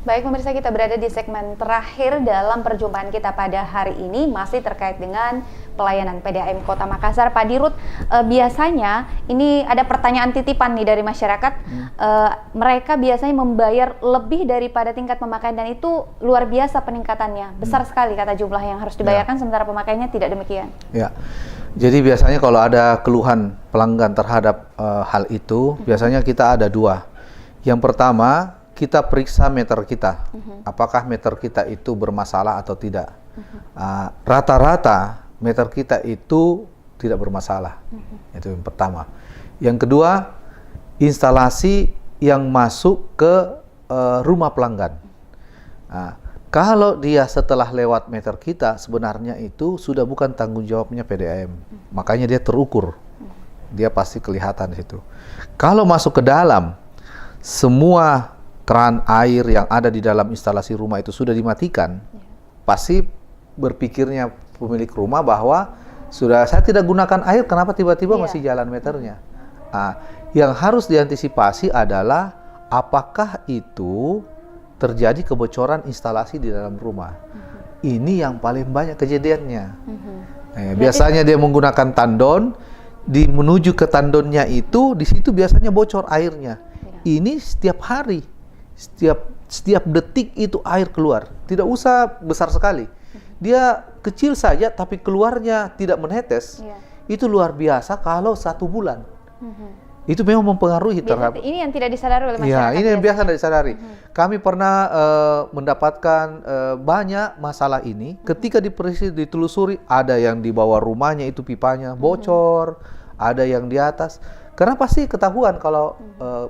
Baik pemirsa, kita berada di segmen terakhir dalam perjumpaan kita pada hari ini, masih terkait dengan pelayanan PDAM Kota Makassar. Pak Dirut, biasanya ini ada pertanyaan titipan nih dari masyarakat. Mereka biasanya membayar lebih daripada tingkat pemakaian dan itu luar biasa peningkatannya, besar sekali kata jumlah yang harus dibayarkan, sementara pemakaiannya tidak demikian. Ya, jadi biasanya kalau ada keluhan pelanggan terhadap hal itu, biasanya kita ada dua. Yang pertama, kita periksa meter kita, apakah meter kita itu bermasalah atau tidak. Rata-rata meter kita itu tidak bermasalah, itu yang pertama. Yang kedua, instalasi yang masuk ke rumah pelanggan. Kalau dia setelah lewat meter kita, sebenarnya itu sudah bukan tanggung jawabnya PDAM, makanya dia terukur, dia pasti kelihatan di situ. Kalau masuk ke dalam, semua keran air yang ada di dalam instalasi rumah itu sudah dimatikan, pasti berpikirnya pemilik rumah bahwa sudah saya tidak gunakan air, kenapa tiba-tiba masih jalan meternya. Yang harus diantisipasi adalah apakah itu terjadi kebocoran instalasi di dalam rumah. Ini yang paling banyak kejadiannya. Biasanya dia menggunakan tandon, menuju ke tandonnya itu, di situ biasanya bocor airnya. Ini setiap hari. Setiap detik itu air keluar, tidak usah besar sekali, dia kecil saja tapi keluarnya tidak menetes. Itu luar biasa kalau 1 bulan. Itu memang mempengaruhi terhadap ini yang tidak disadari oleh masyarakat. Ya, ini yang biasa tidak disadari. Kami pernah mendapatkan banyak masalah ini ketika ditelusuri, ada yang di bawah rumahnya itu pipanya bocor, ada yang di atas, karena pasti ketahuan kalau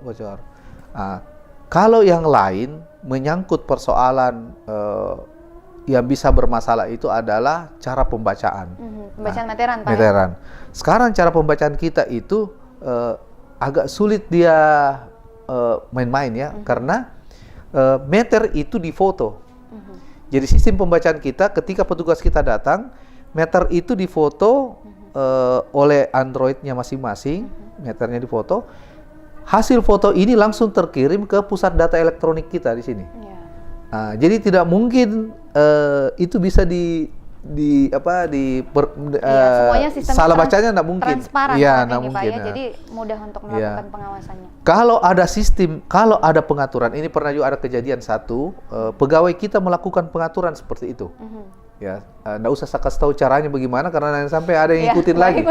bocor. Kalau yang lain menyangkut persoalan yang bisa bermasalah itu adalah cara pembacaan. Pembacaan meteran, Pak. Meteran. Sekarang cara pembacaan kita itu agak sulit dia main-main ya, karena meter itu difoto. Jadi sistem pembacaan kita ketika petugas kita datang, meter itu difoto oleh Androidnya masing-masing, meternya difoto. Hasil foto ini langsung terkirim ke pusat data elektronik kita di sini. Jadi tidak mungkin itu bisa semuanya salah bacanya, tidak mungkin. Transparan, Tidak mungkin. Pak, ya. Jadi mudah untuk melakukan pengawasannya. Kalau ada sistem, kalau ada pengaturan, ini pernah juga ada kejadian satu, pegawai kita melakukan pengaturan seperti itu. Ya, nggak usah saya kasih tahu caranya bagaimana karena sampai ada yang ikutin lagi.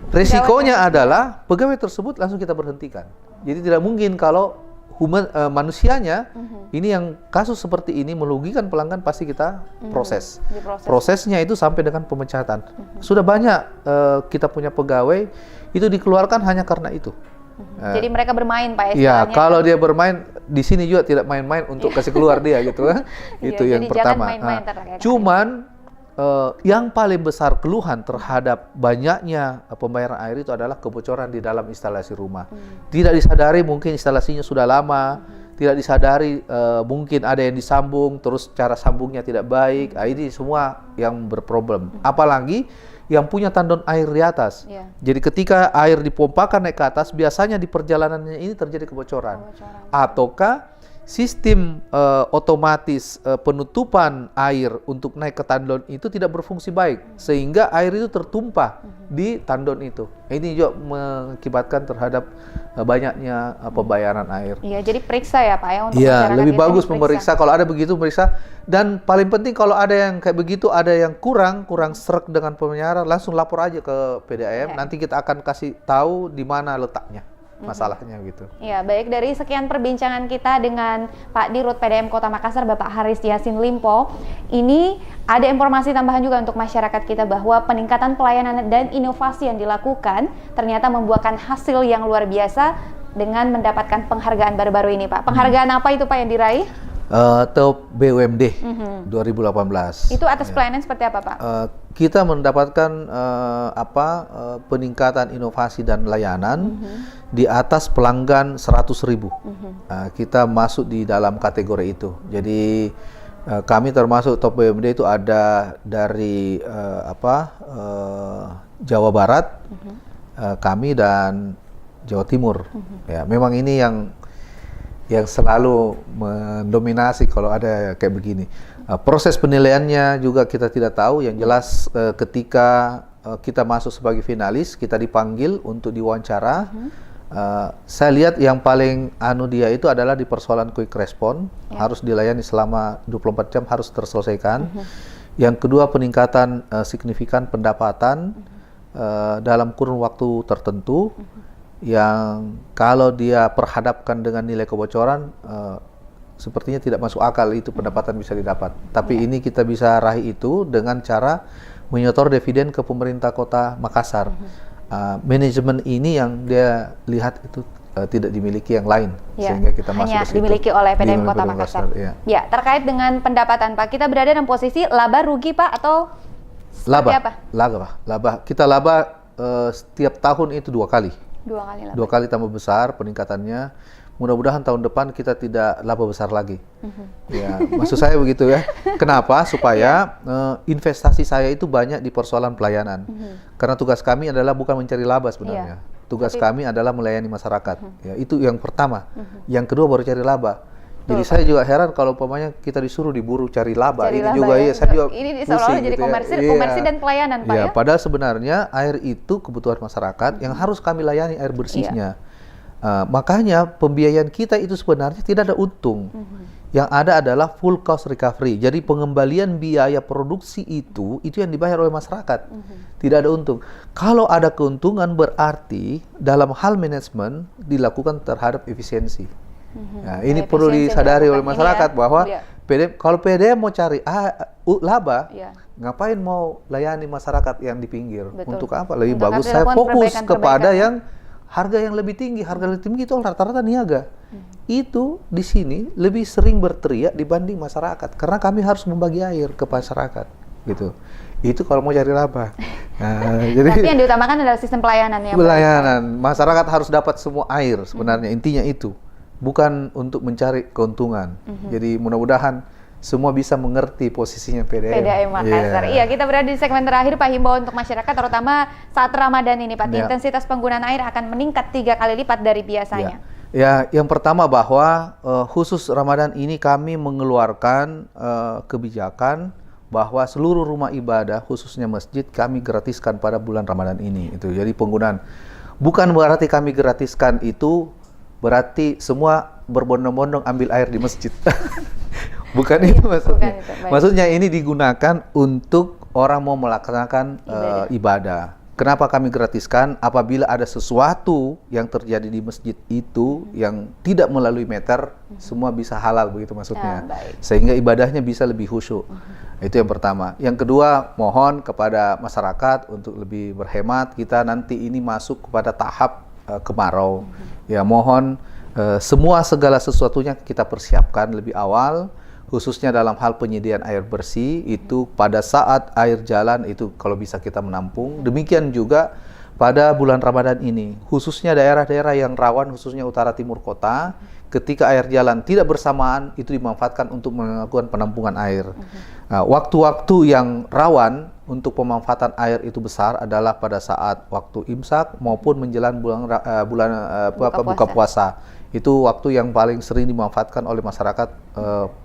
Resikonya adalah pegawai tersebut langsung kita berhentikan. Jadi tidak mungkin kalau manusianya ini yang kasus seperti ini merugikan pelanggan, pasti kita proses. Prosesnya itu sampai dengan pemecatan. Sudah banyak kita punya pegawai itu dikeluarkan hanya karena itu. Jadi mereka bermain, Pak. Ya, kalau dia bermain di sini juga tidak main-main untuk kasih keluar dia gitu. Itu yang pertama. Cuman yang paling besar keluhan terhadap banyaknya pembayaran air itu adalah kebocoran di dalam instalasi rumah. Tidak disadari mungkin instalasinya sudah lama, tidak disadari mungkin ada yang disambung terus cara sambungnya tidak baik. Ini semua yang berproblem. Apalagi yang punya tandon air di atas. Jadi ketika air dipompakan naik ke atas, biasanya di perjalanannya ini terjadi kebocoran. Ataukah sistem otomatis penutupan air untuk naik ke tandon itu tidak berfungsi baik, sehingga air itu tertumpah di tandon itu. Ini juga mengakibatkan terhadap banyaknya pembayaran air. Iya, jadi periksa ya, Pak, ya, untuk masyarakat. Lebih bagus memeriksa, kalau ada begitu periksa. Dan paling penting kalau ada yang kayak begitu, ada yang kurang sreg dengan pembayaran, langsung lapor aja ke PDAM. Nanti kita akan kasih tahu di mana letaknya masalahnya gitu. Ya, baik, dari sekian perbincangan kita dengan Pak Dirut PDAM Kota Makassar, Bapak Haris Yasin Limpo, ini ada informasi tambahan juga untuk masyarakat kita bahwa peningkatan pelayanan dan inovasi yang dilakukan ternyata membuahkan hasil yang luar biasa dengan mendapatkan penghargaan baru-baru ini, Pak. Penghargaan apa itu, Pak, yang diraih? Top BUMD 2018. Itu atas pelayanan seperti apa, Pak? Kita mendapatkan peningkatan inovasi dan layanan di atas pelanggan 100.000. Kita masuk di dalam kategori itu. Jadi kami termasuk top BUMD itu ada dari Jawa Barat, kami dan Jawa Timur. Ya, memang ini yang yang selalu mendominasi kalau ada kayak begini. Proses penilaiannya juga kita tidak tahu. Yang jelas ketika kita masuk sebagai finalis, kita dipanggil untuk diwawancara. Saya lihat yang paling dia itu adalah di persoalan quick response, harus dilayani selama 24 jam, harus terselesaikan. Yang kedua, peningkatan signifikan pendapatan dalam kurun waktu tertentu, yang kalau dia perhadapkan dengan nilai kebocoran sepertinya tidak masuk akal itu pendapatan bisa didapat. Tapi ini kita bisa raih itu dengan cara menyetor dividen ke pemerintah Kota Makassar. Manajemen ini yang dia lihat itu tidak dimiliki yang lain, sehingga kita masuk hanya ke situ. Dimiliki oleh PDAM Kota Makassar. Ya, terkait dengan pendapatan Pak, kita berada dalam posisi laba rugi Pak atau apa? Laba. Kita laba setiap tahun itu 2 kali. 2 kali laba. 2 kali tambah besar peningkatannya. Mudah-mudahan tahun depan kita tidak laba besar lagi. Ya, maksud saya begitu ya. Kenapa? Supaya investasi saya itu banyak di persoalan pelayanan. Karena tugas kami adalah bukan mencari laba sebenarnya. Tugas kami adalah melayani masyarakat. Ya, itu yang pertama. Yang kedua baru cari laba. Jadi saya juga heran kalau umpamanya kita disuruh diburu cari laba. Ini juga ya, saya juga ini seolah-olah jadi komersi dan pelayanan Pak ya. Padahal sebenarnya air itu kebutuhan masyarakat yang harus kami layani, air bersihnya. Makanya pembiayaan kita itu sebenarnya tidak ada untung. Yang ada adalah full cost recovery. Jadi pengembalian biaya produksi itu yang dibayar oleh masyarakat. Tidak ada untung. Kalau ada keuntungan berarti dalam hal manajemen dilakukan terhadap efisiensi. Nah, ini perlu disadari oleh masyarakat bahwa kalau PDAM mau cari laba, ngapain mau layani masyarakat yang di pinggir? Untuk apa? Lebih bagus saya fokus kepada yang harga yang lebih tinggi. Harga lebih tinggi itu rata-rata niaga. Itu di sini lebih sering berteriak dibanding masyarakat, karena kami harus membagi air ke masyarakat, gitu. Itu kalau mau cari laba. Jadi tapi yang diutamakan adalah sistem pelayanan ya. Pelayanan, masyarakat harus dapat semua air sebenarnya, intinya itu. Bukan untuk mencari keuntungan. Jadi mudah-mudahan semua bisa mengerti posisinya PDAM Makassar. Iya, kita berada di segmen terakhir Pak, himbauan untuk masyarakat terutama saat Ramadan ini Pak. Intensitas penggunaan air akan meningkat 3 kali lipat dari biasanya. Ya, yang pertama bahwa khusus Ramadan ini kami mengeluarkan kebijakan bahwa seluruh rumah ibadah khususnya masjid kami gratiskan pada bulan Ramadan ini. Itu jadi penggunaan, bukan berarti kami gratiskan itu berarti semua berbondong-bondong ambil air di masjid. Bukan itu maksudnya. Maksudnya ini digunakan untuk orang mau melaksanakan ibadah. Kenapa kami gratiskan? Apabila ada sesuatu yang terjadi di masjid itu yang tidak melalui meter, semua bisa halal, begitu maksudnya. Sehingga ibadahnya bisa lebih khusyuk. Itu yang pertama. Yang kedua, mohon kepada masyarakat untuk lebih berhemat. Kita nanti ini masuk kepada tahap kemarau. Ya, mohon segala sesuatunya kita persiapkan lebih awal, khususnya dalam hal penyediaan air bersih itu pada saat air jalan itu kalau bisa kita menampung. Demikian juga pada bulan Ramadan ini, khususnya daerah-daerah yang rawan, khususnya utara timur kota, ketika air jalan tidak bersamaan itu dimanfaatkan untuk melakukan penampungan air. Waktu-waktu yang rawan untuk pemanfaatan air itu besar adalah pada saat waktu imsak maupun menjelang buka puasa. Itu waktu yang paling sering dimanfaatkan oleh masyarakat,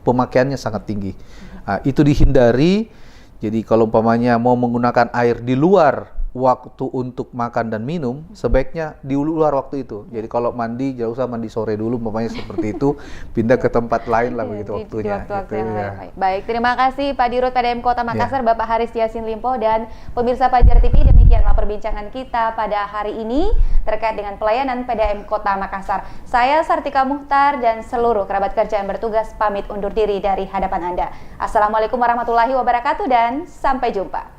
pemakaiannya sangat tinggi. Itu dihindari. Jadi kalau umpamanya mau menggunakan air di luar waktu untuk makan dan minum, sebaiknya di luar waktu itu. Jadi kalau mandi, jangan usah mandi sore dulu, umpamanya seperti itu, pindah ke tempat lain lah begitu waktunya. Baik, terima kasih Pak Dirut PDAM Kota Makassar, Bapak Haris Yassin Limpo, dan pemirsa Fajar TV. Demikianlah perbincangan kita pada hari ini terkait dengan pelayanan PDAM Kota Makassar. Saya Sartika Muhtar dan seluruh kerabat kerja yang bertugas pamit undur diri dari hadapan Anda. Assalamualaikum warahmatullahi wabarakatuh dan sampai jumpa.